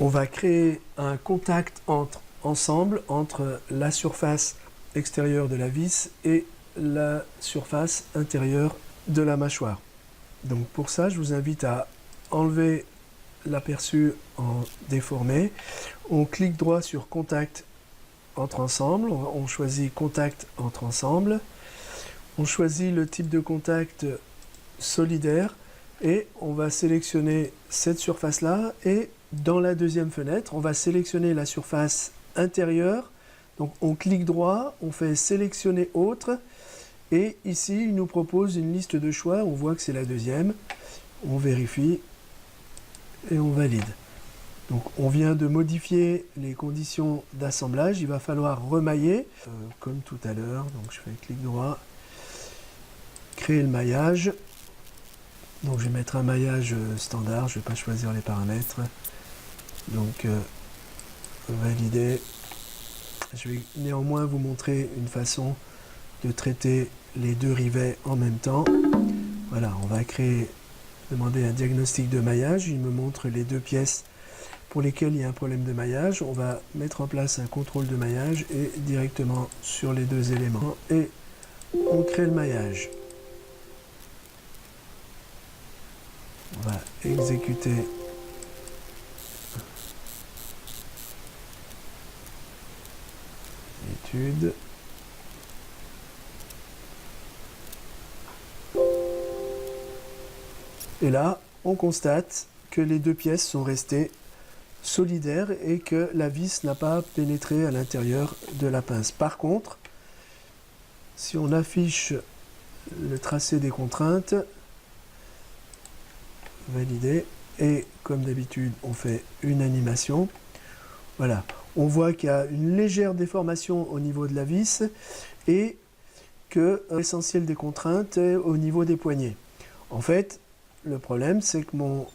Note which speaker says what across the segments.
Speaker 1: On va créer un contact ensemble entre la surface extérieure de la vis et la surface intérieure de la mâchoire. Donc pour ça, je vous invite à enlever l'aperçu en déformé. On clique droit sur Contact entre ensemble. On choisit Contact entre ensemble. On choisit le type de contact solidaire et on va sélectionner cette surface-là. Et dans la deuxième fenêtre, on va sélectionner la surface intérieure. Donc on clique droit, on fait Sélectionner autre. Et ici, il nous propose une liste de choix. On voit que c'est la deuxième. On vérifie et on valide. Donc on vient de modifier les conditions d'assemblage. Il va falloir remailler, comme tout à l'heure. Donc je fais clic droit, créer le maillage. Donc je vais mettre un maillage standard. Je ne vais pas choisir les paramètres. Donc valider. Je vais néanmoins vous montrer une façon de traiter les deux rivets en même temps. Voilà, on va demander un diagnostic de maillage. Il me montre les deux pièces pour lesquelles il y a un problème de maillage. On va mettre en place un contrôle de maillage et directement sur les deux éléments. Et on crée le maillage. On va exécuter l'étude. Et là, on constate que les deux pièces sont restées solidaires et que la vis n'a pas pénétré à l'intérieur de la pince. Par contre, si on affiche le tracé des contraintes, valider, et comme d'habitude, on fait une animation. Voilà, on voit qu'il y a une légère déformation au niveau de la vis et que l'essentiel des contraintes est au niveau des poignets. En fait, le problème, c'est que mon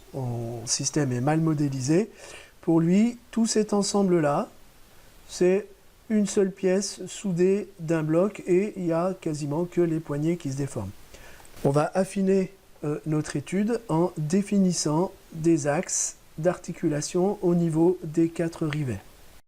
Speaker 1: système est mal modélisé. Pour lui, tout cet ensemble-là, c'est une seule pièce soudée d'un bloc et il n'y a quasiment que les poignets qui se déforment. On va affiner notre étude en définissant des axes d'articulation au niveau des 4 rivets.